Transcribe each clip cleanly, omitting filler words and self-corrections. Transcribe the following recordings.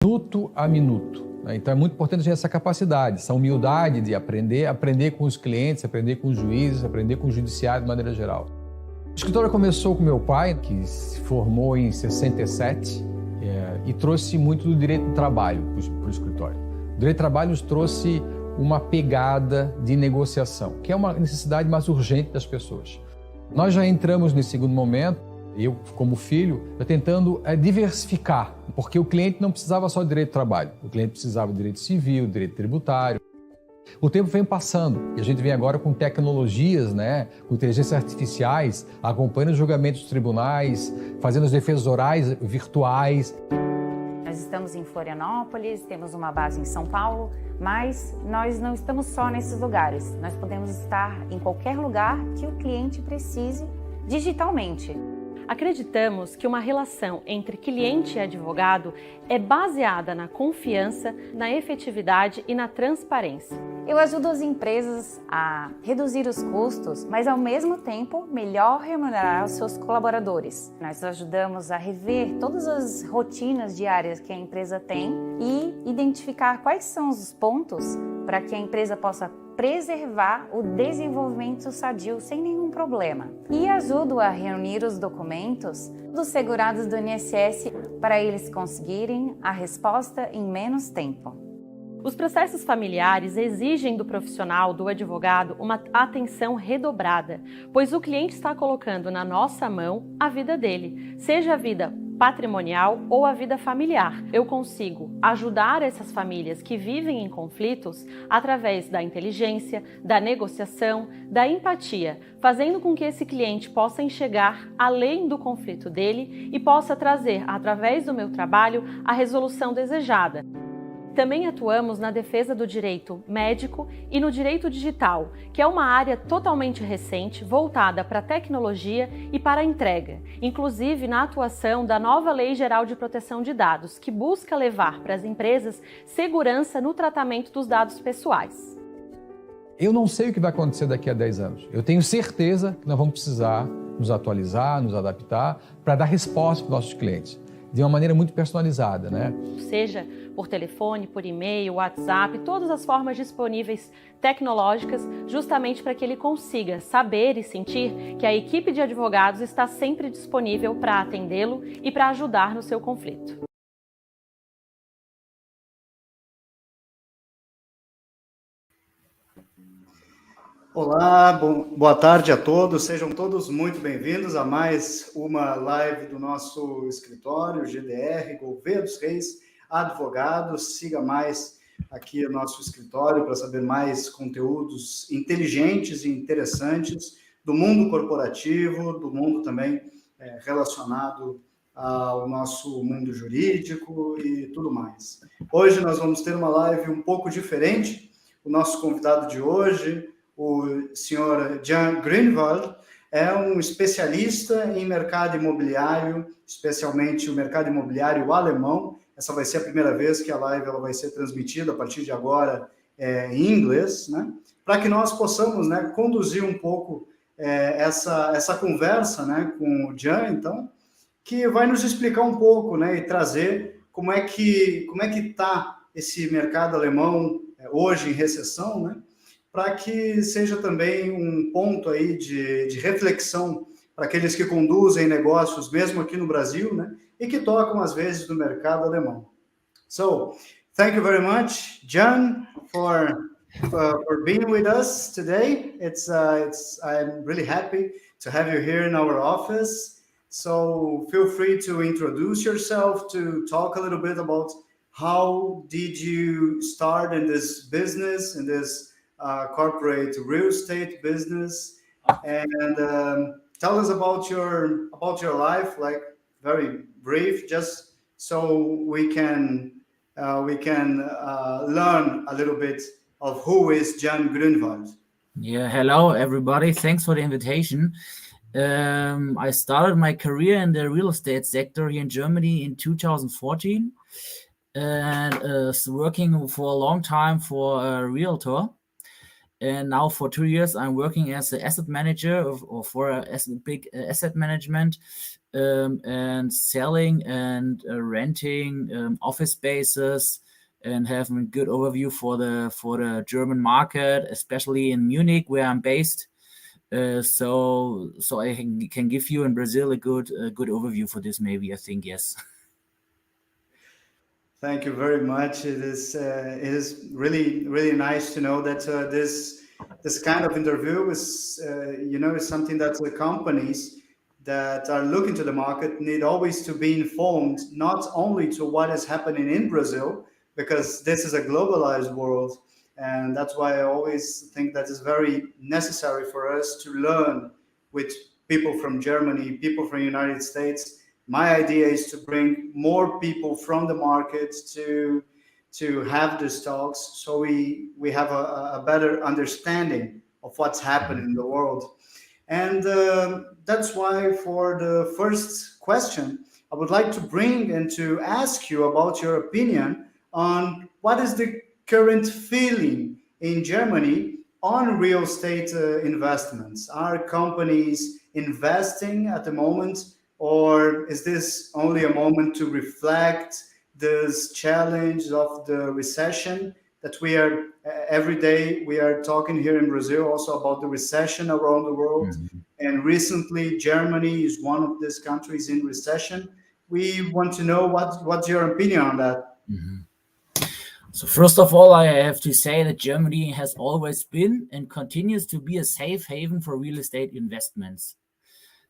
minuto a minuto. Então é muito importante ter essa capacidade, essa humildade de aprender com os clientes, aprender com os juízes, aprender com o judiciário de maneira geral. O escritório começou com meu pai, que se formou em 67, e trouxe muito do direito do trabalho para o escritório. O direito do trabalho nos trouxe uma pegada de negociação, que é uma necessidade mais urgente das pessoas. Nós já entramos nesse segundo momento, eu como filho, tentando diversificar, porque o cliente não precisava só de direito do trabalho, o cliente precisava de direito civil, direito tributário. O tempo vem passando e a gente vem agora com tecnologias, com inteligências artificiais, acompanhando os julgamentos dos tribunais, fazendo as defesas orais virtuais. Nós estamos em Florianópolis, temos uma base em São Paulo, mas nós não estamos só nesses lugares. Nós podemos estar em qualquer lugar que o cliente precise digitalmente. Acreditamos que uma relação entre cliente e advogado é baseada na confiança, na efetividade e na transparência. Eu ajudo as empresas a reduzir os custos, mas ao mesmo tempo melhor remunerar os seus colaboradores. Nós ajudamos a rever todas as rotinas diárias que a empresa tem e identificar quais são os pontos para que a empresa possa preservar o desenvolvimento sadio sem nenhum problema. E ajudo a reunir os documentos dos segurados do INSS para eles conseguirem a resposta em menos tempo. Os processos familiares exigem do profissional, do advogado, uma atenção redobrada, pois o cliente está colocando na nossa mão a vida dele, seja a vida patrimonial ou a vida familiar. Eu consigo ajudar essas famílias que vivem em conflitos através da inteligência, da negociação, da empatia, fazendo com que esse cliente possa enxergar além do conflito dele e possa trazer, através do meu trabalho, a resolução desejada. Também atuamos na defesa do direito médico e no direito digital, que é uma área totalmente recente, voltada para a tecnologia e para a entrega, inclusive na atuação da nova Lei Geral de Proteção de Dados, que busca levar para as empresas segurança no tratamento dos dados pessoais. Eu não sei o que vai acontecer daqui a 10 anos. Eu tenho certeza que nós vamos precisar nos atualizar, nos adaptar, para dar resposta para os nossos clientes, de uma maneira muito personalizada, Seja por telefone, por e-mail, WhatsApp, todas as formas disponíveis tecnológicas, justamente para que ele consiga saber e sentir que a equipe de advogados está sempre disponível para atendê-lo e para ajudar no seu conflito. Olá, boa tarde a todos, sejam todos muito bem-vindos a mais uma live do nosso escritório, GDR, Gouveia dos Reis, Advogados. Siga mais aqui o nosso escritório para saber mais conteúdos inteligentes e interessantes do mundo corporativo, do mundo também relacionado ao nosso mundo jurídico e tudo mais. Hoje nós vamos ter uma live um pouco diferente. O nosso convidado de hoje, o senhor Djan Grünewald, é um especialista em mercado imobiliário, especialmente o mercado imobiliário alemão. Essa vai ser a primeira vez que a live ela vai ser transmitida a partir de agora em inglês, para que nós possamos conduzir um pouco essa conversa com o Djan, então, que vai nos explicar um pouco e trazer como é que está esse mercado alemão hoje em recessão, para que seja também um ponto aí de reflexão para aqueles que conduzem negócios, mesmo aqui no Brasil, e que tocam, às vezes, no mercado alemão. So, thank you very much, Djan, for being with us today. I'm really happy to have you here in our office. So, feel free to introduce yourself, to talk a little bit about how did you start in this business, in this corporate real estate business, and tell us about your life, like very brief, just so we can learn a little bit of who is Djan Grünewald. Yeah, hello everybody. Thanks for the invitation. I started my career in the real estate sector here in Germany in 2014, and working for a long time for a realtor. And now for 2 years, I'm working as an asset manager for a big asset management and selling and renting office spaces, and having a good overview for the German market, especially in Munich, where I'm based. So I can give you in Brazil a good overview for this. Maybe I think yes. Thank you very much. It is really nice to know that this kind of interview is is something that the companies that are looking to the market need always to be informed, not only to what is happening in Brazil, because this is a globalized world, and that's why I always think that it's very necessary for us to learn with people from Germany, people from the United States. My idea is to bring more people from the market to have these talks, so we have a better understanding of what's happening in the world. And that's why for the first question, I would like to bring and to ask you about your opinion on what is the current feeling in Germany on real estate investments. Are companies investing at the moment, or is this only a moment to reflect this challenge of the recession that we are every day we are talking here in Brazil also about the recession around the world? And recently Germany is one of these countries in recession. We want to know what's your opinion on that. So first of all, I have to say that Germany has always been and continues to be a safe haven for real estate investments.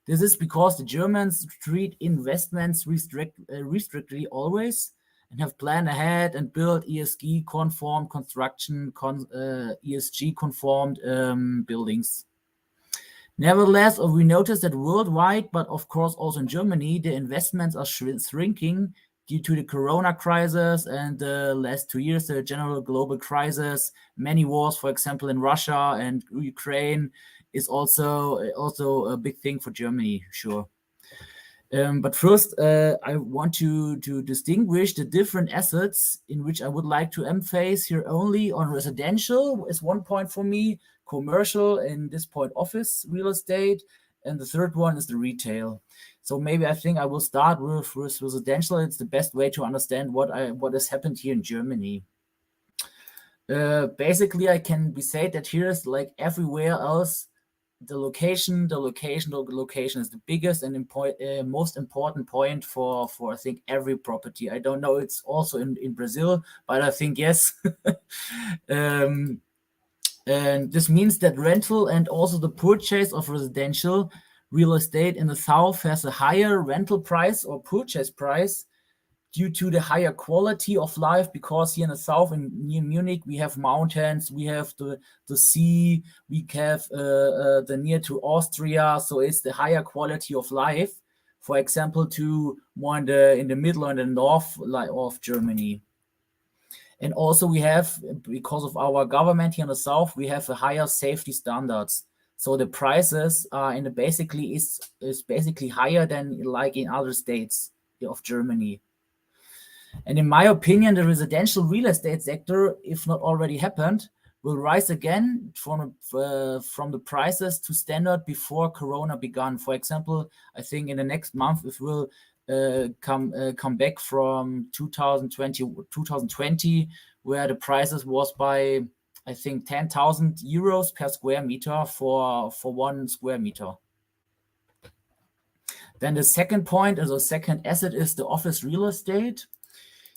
This is because the Germans treat investments restrictedly always, and have planned ahead and built ESG-conformed construction, ESG-conformed buildings. Nevertheless, we notice that worldwide, but of course also in Germany, the investments are shrinking due to the Corona crisis and the last 2 years, the general global crisis. Many wars, for example, in Russia and Ukraine, is also a big thing for Germany, sure. But first, I want to distinguish the different assets in which I would like to emphasize here only on residential is one point for me, commercial, and this point office real estate, and the third one is the retail. So maybe I think I will start with residential. It's the best way to understand what has happened here in Germany. Basically, I can be said that here is like everywhere else. The location is the biggest and most important point for I think every property. I don't know, it's also in Brazil, but I think yes. And this means that rental and also the purchase of residential real estate in the south has a higher rental price or purchase price due to the higher quality of life, because here in the south, near Munich, we have mountains, we have the sea, we have the near to Austria, so it's the higher quality of life. For example, to more in the middle and the north of Germany. And also we have, because of our government here in the south, we have a higher safety standards. So the prices are is basically higher than like in other states of Germany. And in my opinion, the residential real estate sector, if not already happened, will rise again from the prices to standard before Corona began. For example, I think in the next month it will come back from 2020, where the prices was by, I think, 10,000 euros per square meter for 1 square meter. Then the second point, as a second asset, is the office real estate.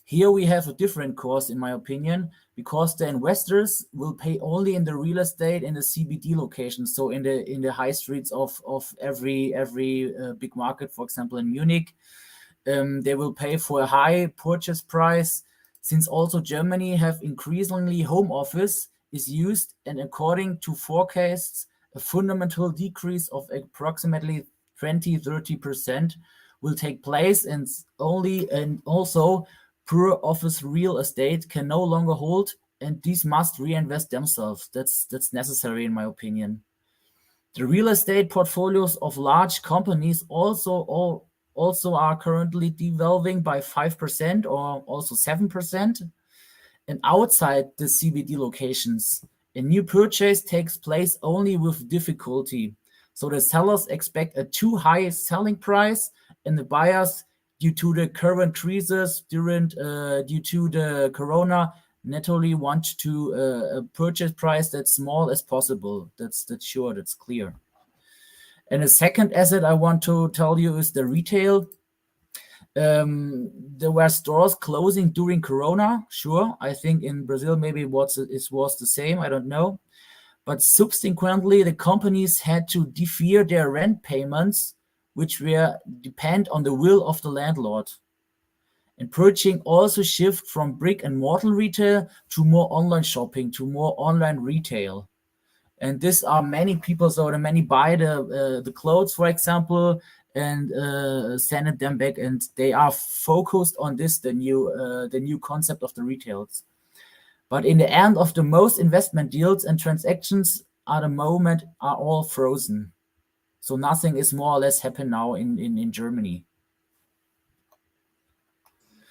Here we have a different course, in my opinion, because the investors will pay only in the real estate in the CBD location, so in the high streets of every big market, for example in Munich. They will pay for a high purchase price, since also Germany have increasingly home office is used, and according to forecasts, a fundamental decrease of approximately 20-30% will take place, and also poor office real estate can no longer hold, and these must reinvest themselves. That's necessary, in my opinion. The real estate portfolios of large companies also are currently devaluing by 5% or also 7%. And outside the CBD locations, a new purchase takes place only with difficulty. So the sellers expect a too high selling price and the buyers, due to the current crisis, due to the corona, naturally want to a purchase price that's small as possible. That's sure, that's clear. And the second asset I want to tell you is the retail. There were stores closing during Corona, sure. I think in Brazil maybe it was the same, I don't know. But subsequently, the companies had to defer their rent payments, which were depend on the will of the landlord. And purchasing also shift from brick and mortar retail to more online shopping, to more online retail. And these are many people, so the many buy the clothes, for example, and send them back, and they are focused on this, the new concept of the retails. But in the end of the most investment deals and transactions at the moment are all frozen. So nothing is more or less happen now in Germany.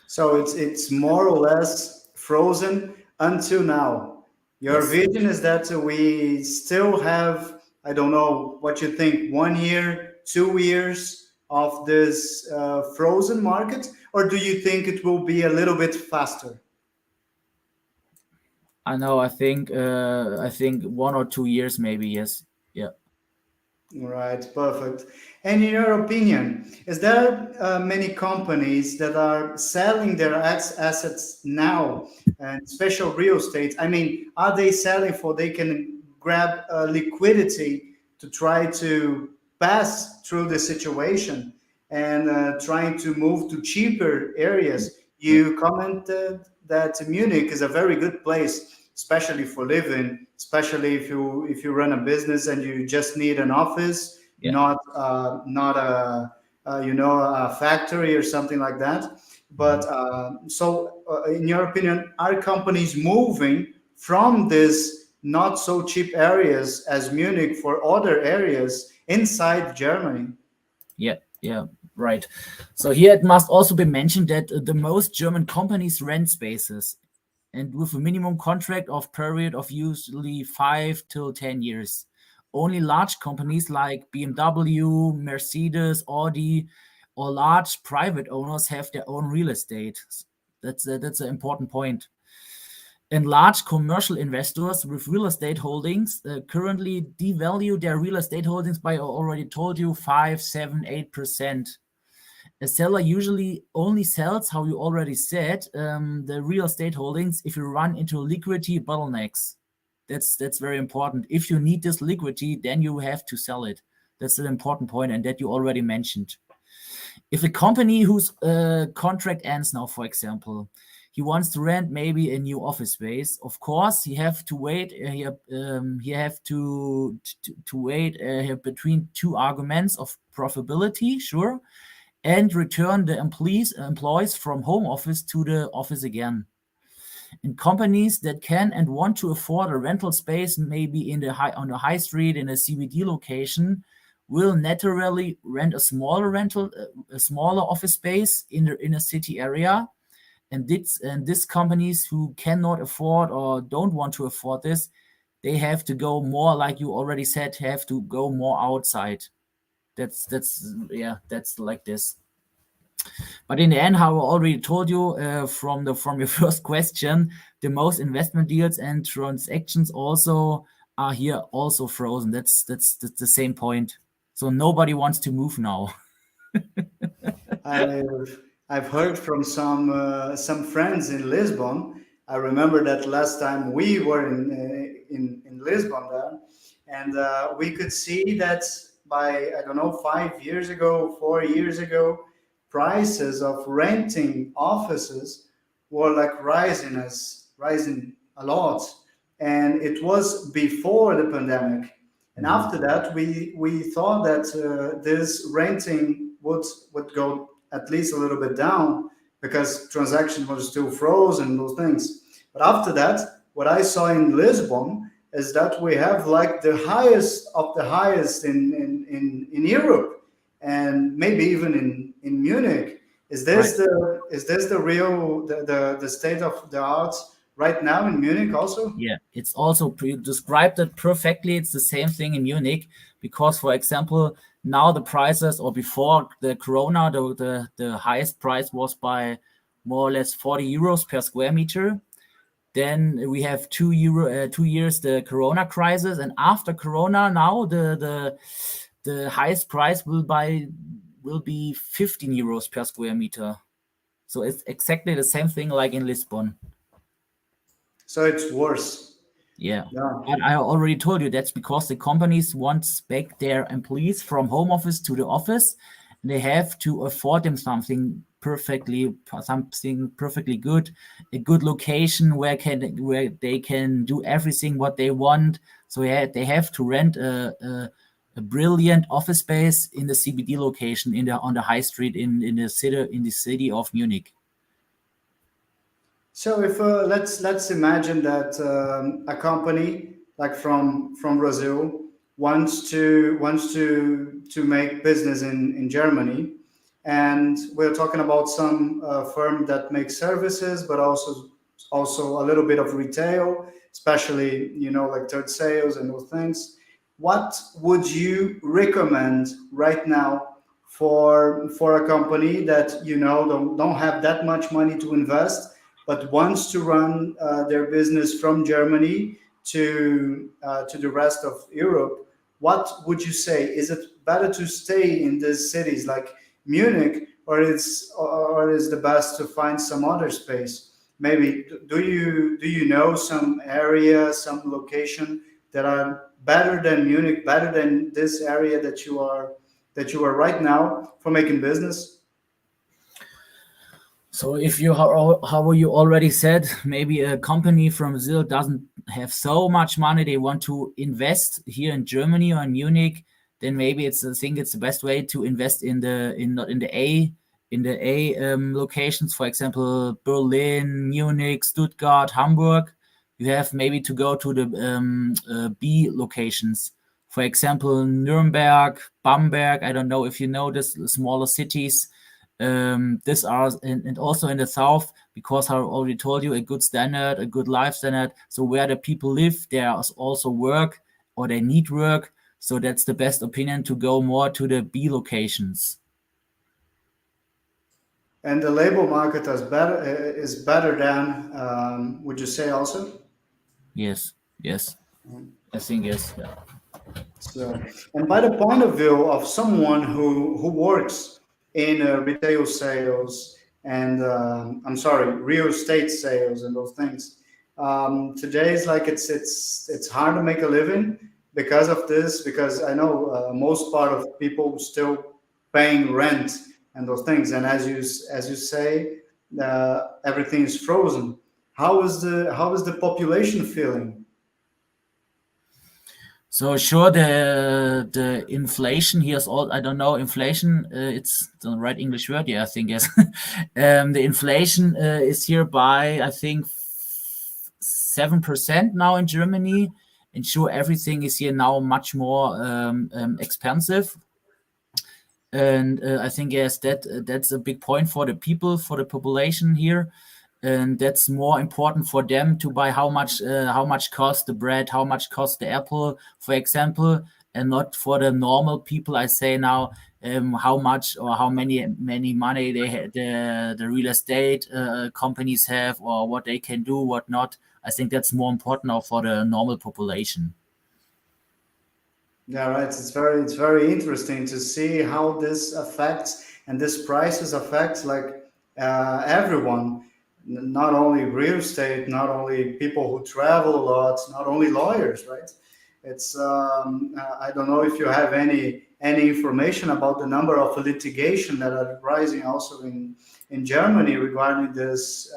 So it's more or less frozen until now. Your vision is that we still have, I don't know what you think, 1 year, 2 years of this frozen market, or do you think it will be a little bit faster? I know. I think 1 or 2 years, maybe. Yes. Yeah. Right. Perfect. And in your opinion, is there many companies that are selling their assets now, and special real estate? I mean, are they selling for they can grab liquidity to try to pass through the situation and trying to move to cheaper areas? You commented that Munich is a very good place, especially for living, especially if you run a business and you just need an office, not a factory or something like that. But in your opinion, are companies moving from this not so cheap areas as Munich for other areas inside Germany? Yeah, right. So here it must also be mentioned that the most German companies rent spaces, and with a minimum contract of period of usually 5 till 10 years. Only large companies like BMW, Mercedes, Audi, or large private owners have their own real estate. That's an important point. And large commercial investors with real estate holdings currently devalue their real estate holdings by, I already told you, 5, 7, 8%. A seller usually only sells, how you already said, the real estate holdings if you run into liquidity bottlenecks. That's very important. If you need this liquidity, then you have to sell it. That's an important point, and that you already mentioned. If a company whose contract ends now, for example, he wants to rent maybe a new office space, of course he have to wait. He have to wait between two arguments of profitability, sure, and return the employees from home office to the office again. And companies that can and want to afford a rental space, maybe on the high street in a CBD location, will naturally rent a smaller office space in a city area. And these companies who cannot afford or don't want to afford this, they have to go more, like you already said, have to go more outside. That's like this. But in the end, how I already told you from your first question, the most investment deals and transactions also are here also frozen. That's the same point. So nobody wants to move now. I've heard from some friends in Lisbon. I remember that last time we were in Lisbon there, and we could see that by, I don't know, 5 years ago, 4 years ago, prices of renting offices were like rising a lot, and it was before the pandemic. And after that, we thought that this renting would go at least a little bit down because transactions were still frozen, those things. But after that, what I saw in Lisbon is that we have like the highest of the highest in Europe, and maybe even in Munich. Is this the real the state of the art right now in Munich also? Yeah, it's also you described it perfectly. It's the same thing in Munich because, for example, now the prices, or before the Corona, the highest price was by more or less 40 euros per square meter. Then we have 2 years the Corona crisis, and after Corona, now the highest price will be 15 euros per square meter. So it's exactly the same thing like in Lisbon. So it's worse. Yeah. Yeah. But I already told you that's because the companies want back their employees from home office to the office. They have to afford them something perfectly good, a good location where they can do everything what they want. So they have to rent a brilliant office space in the CBD location on the high street in the city of Munich. So if let's imagine that a company like from Brazil wants to make business in Germany, and we're talking about some firm that makes services, but also a little bit of retail, especially like third sales and those things. What would you recommend right now for a company that don't have that much money to invest, but wants to run their business from Germany to the rest of Europe? What would you say? Is it better to stay in these cities like Munich, or is the best to find some other space? Maybe do you know some area, some location that are better than Munich, better than this area that you are right now for making business? So if how you already said, maybe a company from Brazil doesn't have so much money, they want to invest here in Germany or in Munich, then maybe it's the best way to invest in the A locations, for example, Berlin, Munich, Stuttgart, Hamburg. You have maybe to go to the B locations, for example, Nuremberg, Bamberg. I don't know if you know this, smaller cities. This are and also in the south, because I already told you, a good standard, a good life standard. So where the people live, there is also work, or they need work. So that's the best opinion, to go more to the B locations. And the labor market is better than, would you say also? Yes. I think yes. Yeah. So, and by the point of view of someone who works in retail sales and real estate sales and those things, today is like it's hard to make a living because of this. Because I know most part of people still paying rent and those things, and as you say, everything is frozen. How is the population feeling? So sure, the inflation here is all, I don't know, inflation, it's the right English word, yeah, I think, yes. The inflation is here by, I think, 7% now in Germany. And sure, everything is here now much more expensive. And I think, yes, that's a big point for the people, for the population here. And that's more important for them to buy how much cost the bread, how much cost the apple, for example, and not for the normal people. I say now how much or how many money the real estate companies have, or what they can do, what not. I think that's more important now for the normal population. Yeah, right. It's very interesting to see how this affects, and this prices affects like everyone, not only real estate, not only people who travel a lot, not only lawyers, right? It's I don't know if you have any information about the number of litigation that are rising also in Germany regarding this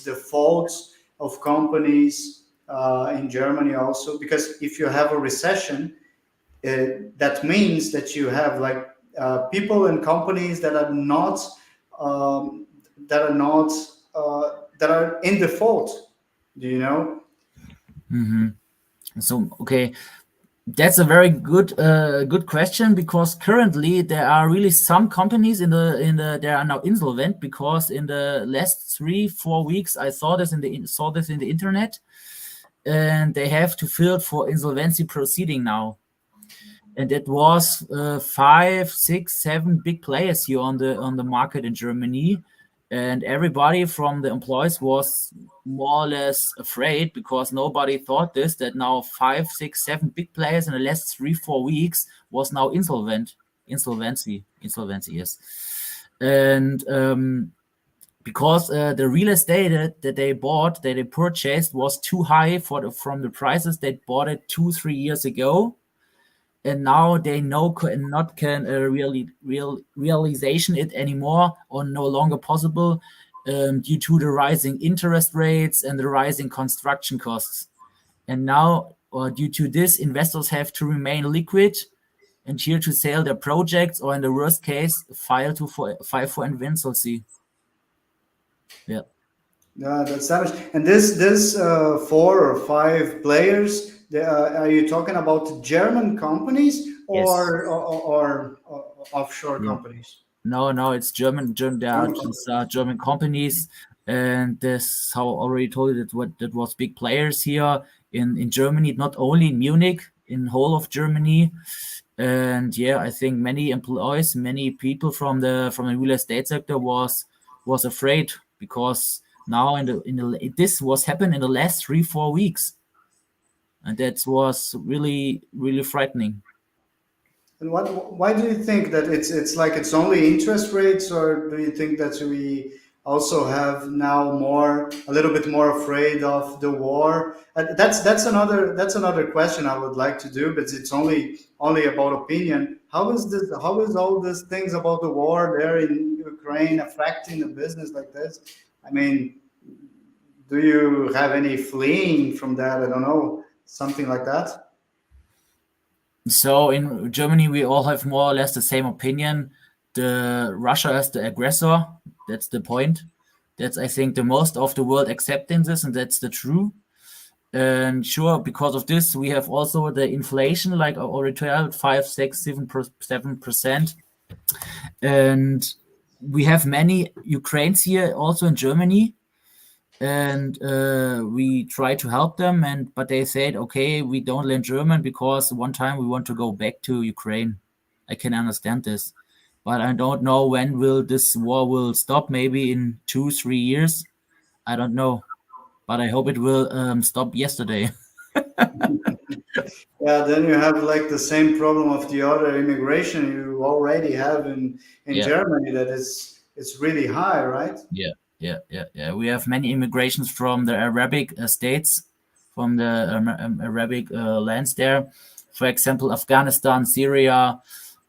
defaults of companies in Germany also, because if you have a recession, that means that you have like people and companies that are not that are in default. Do you know? Mm-hmm. So okay, That's a very good question, because currently there are really some companies they are now insolvent, because in the last 3-4 weeks I saw this in the internet, and they have to fill for insolvency proceeding now. And it was 5, 6, 7 big players here on the market in Germany, and everybody from the employees was more or less afraid, because nobody thought that now 5, 6, 7 big players in the last 3-4 weeks was now insolvency, yes. And because the real estate that they purchased was too high from the prices they bought it 2-3 years ago, and now they can realization it anymore, or no longer possible, due to the rising interest rates and the rising construction costs. And now, due to this, investors have to remain liquid and here to sell their projects, or in the worst case, file for insolvency. Yeah. Yeah, that's savage. And this 4 or 5 players, are you talking about German companies or, Yes. or offshore Yeah. companies? No, it's German. There are these German companies, and this, how I already told you, that was big players here in Germany, not only in Munich, in whole of Germany. And yeah, I think many employees, many people from the real estate sector was afraid, because now this was happened in the last 3-4 weeks, and that was really frightening. And why do you think that it's like it's only interest rates, or do you think that we also have now a little bit more afraid of the war? That's another question I would like to do, but it's only about opinion. How is all these things about the war there in Ukraine affecting the business like this? I mean, do you have any fleeing from that? I don't know, something like that. So in Germany, we all have more or less the same opinion. Russia is the aggressor. That's the point. That's, I think, the most of the world accepting this, and that's the true. And sure, because of this, we have also the inflation, like I already told, 5, 6, 7%. And we have many Ukrainians here also in Germany, and we try to help them, but they said, okay, we don't learn German because one time we want to go back to Ukraine. I can understand this, but I don't know when will this war will stop. Maybe in 2-3 years, I don't know, but I hope it will stop yesterday. Yeah, then you have like the same problem of the other immigration you already have in Yeah. Germany, that it's really high, right? Yeah. We have many immigrations from the Arabic states, from the Arabic lands there. For example, Afghanistan, Syria,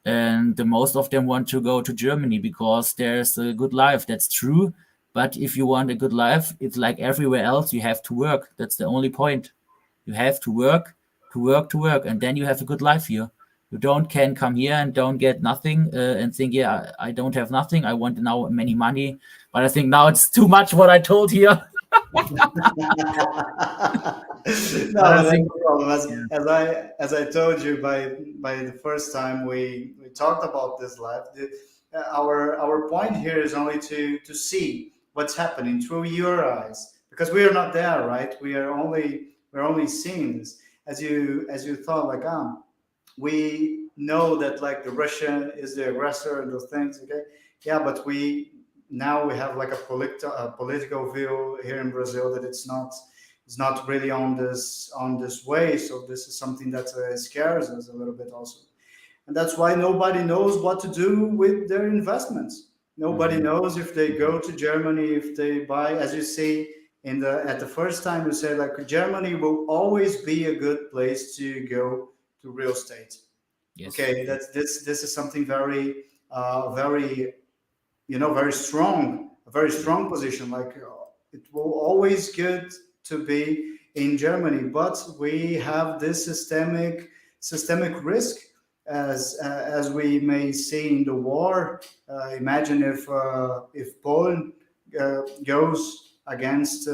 and the most of them want to go to Germany because there's a good life. That's true. But if you want a good life, it's like everywhere else. You have to work. That's the only point. You have to work, and then you have a good life here. You can come here and don't get nothing and think, yeah, I don't have nothing. I want now many money. But I think now it's too much what I told here. No, that's no problem. As I told you by the first time we talked about this life, our point here is only to see what's happening through your eyes, because we are not there, right? We're only seeing this. As you thought, like, we know that like the Russian is the aggressor and those things, okay? Yeah, but we have like a political view here in Brazil that it's not really on this way. So this is something that scares us a little bit also, and that's why nobody knows what to do with their investments. Nobody knows if they go to Germany, if they buy, as you see at the first time you said, like, Germany will always be a good place to go to real estate. Yes. Okay, this is something very very very strong, a very strong position. Like, it will always good to be in Germany, but we have this systemic risk, as we may see in the war. Imagine if Poland goes against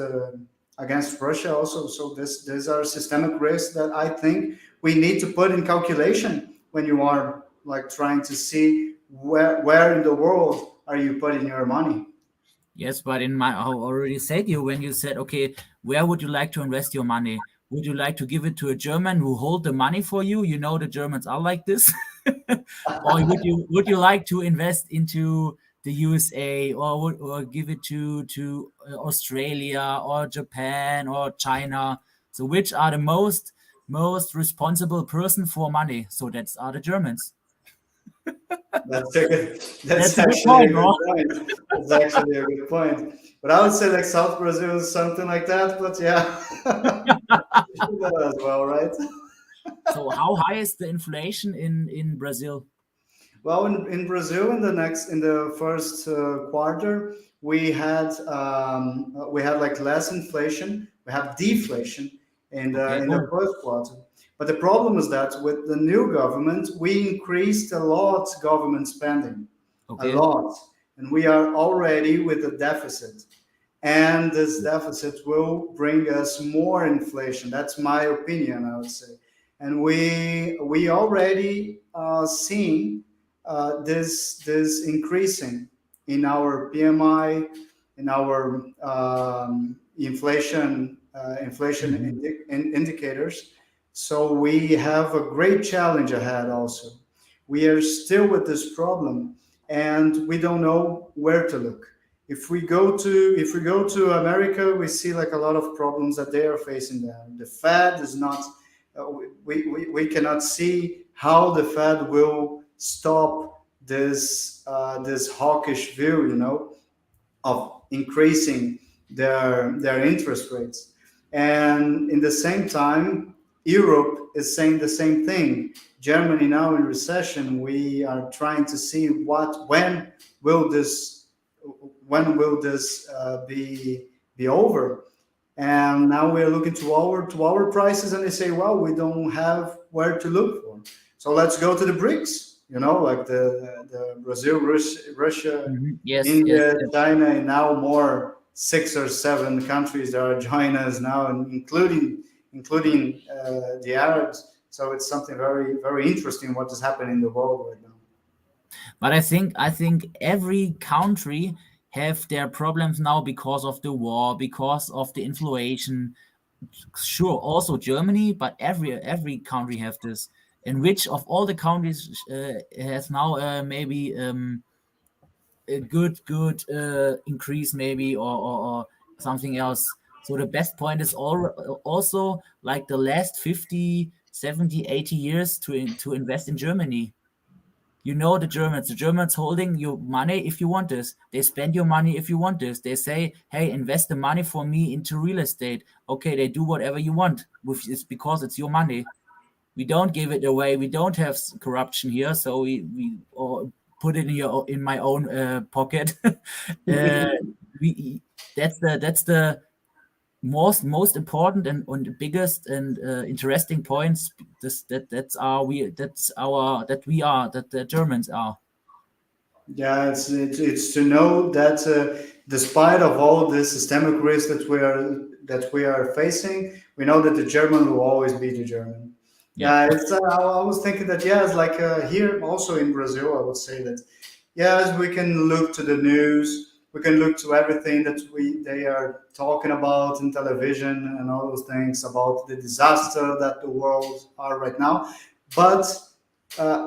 Russia also. So these are systemic risks that I think we need to put in calculation when you are like trying to see where in the world are you putting your money. Yes, but I already said you when you said, okay, where would you like to invest your money? Would you like to give it to a German who hold the money for you? You know the Germans are like this. Or would you like to invest into the USA, or give it to Australia or Japan or China? So which are the most responsible person for money? So that's are the Germans. That's a good, That's actually a good point, a good point. That's actually a good point. But I would say like South Brazil is something like that. But yeah, as well, right? So how high is the inflation in Brazil? Well, in Brazil, in the first quarter, we had like less inflation. We have deflation in the first quarter. But the problem is that with the new government, we increased a lot government spending, a lot, and we are already with a deficit. And this deficit will bring us more inflation. That's my opinion, I would say. And we already seeing this increasing in our PMI, in our inflation indicators. So we have a great challenge ahead. Also, we are still with this problem, and we don't know where to look. If we go to America, we see like a lot of problems that they are facing there. The Fed is not. We cannot see how the Fed will stop this hawkish view, of increasing their interest rates. And in the same time, Europe is saying the same thing. Germany now in recession. We are trying to see when will this be over. And now we're looking to our prices, and they say, well, we don't have where to look for. So let's go to the BRICS. Like the Brazil, Russia, India, China, and now more 6 or 7 countries that are joining us now, and including the Arabs. So it's something very, very interesting what is happening in the world right now. But I think every country have their problems now because of the war, because of the inflation. Sure, also Germany, but every country have this. And which of all the countries has now maybe a good increase, maybe, or something else. So the best point is also like the last 50, 70, 80 years to invest in Germany. The Germans holding your money if you want this. They spend your money if you want this. They say, hey, invest the money for me into real estate. Okay, they do whatever you want. It's because it's your money. We don't give it away. We don't have corruption here. So we put it in my own pocket. That's the most important and biggest and interesting points that the Germans are. Yeah, it's to know that despite of all this systemic risk that we are facing, we know that the German will always be the German. Yeah, it's I was thinking that it's like here also in Brazil, I would say that yes, we can look to the news. We can look to everything that they are talking about in television and all those things about the disaster that the world are right now. But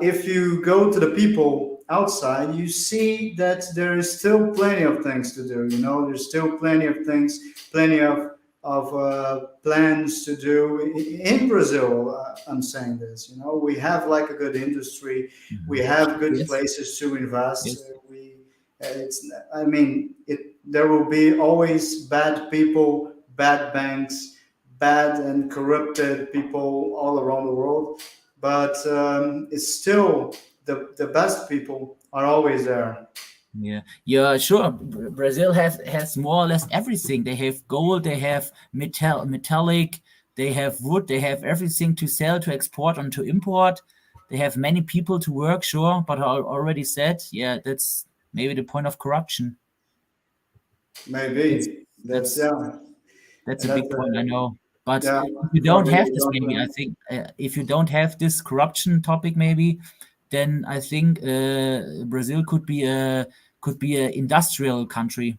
if you go to the people outside, you see that there is still plenty of things to do. There's still plenty of things, plenty of plans to do in Brazil. I'm saying this. We have like a good industry. We have good places to invest. Yes. There will be always bad people, bad banks, bad and corrupted people all around the world. But it's still the best people are always there. Yeah, sure. Brazil has more or less everything. They have gold, they have metallic, they have wood, they have everything to sell, to export, and to import. They have many people to work, sure, but I already said, that's maybe the point of corruption. Maybe that's a big point, I know. But Yeah, if you don't have this, don't maybe know. I think if you don't have this corruption topic, maybe then I think Brazil could be a industrial country,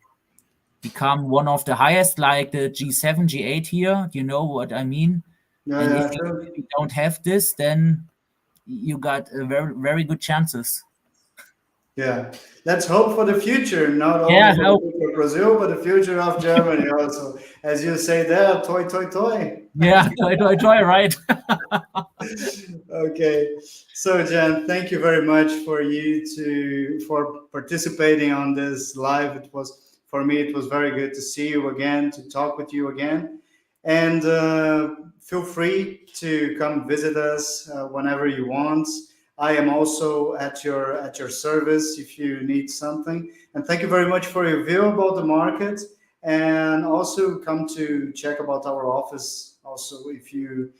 become one of the highest, like the G7, G8 here. You know what I mean? Yeah, And yeah, if sure. you don't have this, then you got very, very good chances. Yeah, let's hope for the future, not only Yeah, for the hope. future of Brazil, but the future of Germany also. As you say there, toy, toy, toy. Yeah, try, right? Okay, so Jan, thank you very much for participating on this live. It was, for me, it was very good to see you again, to talk with you again, and feel free to come visit us whenever you want. I am also at your service if you need something. And thank you very much for your view about the market, and also come to check about our office. Also, if you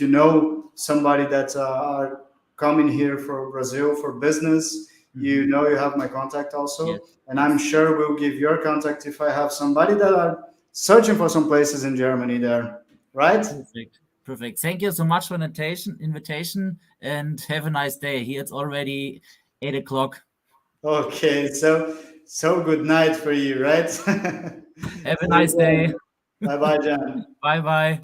know somebody that are coming here for Brazil for business, you know you have my contact also. Yes. And I'm sure we'll give your contact if I have somebody that are searching for some places in Germany there, right? Perfect. Thank you so much for the invitation, and have a nice day. Here it's already 8 o'clock. Okay, so good night for you, right? Have a nice day. Bye bye, Jan. Bye bye.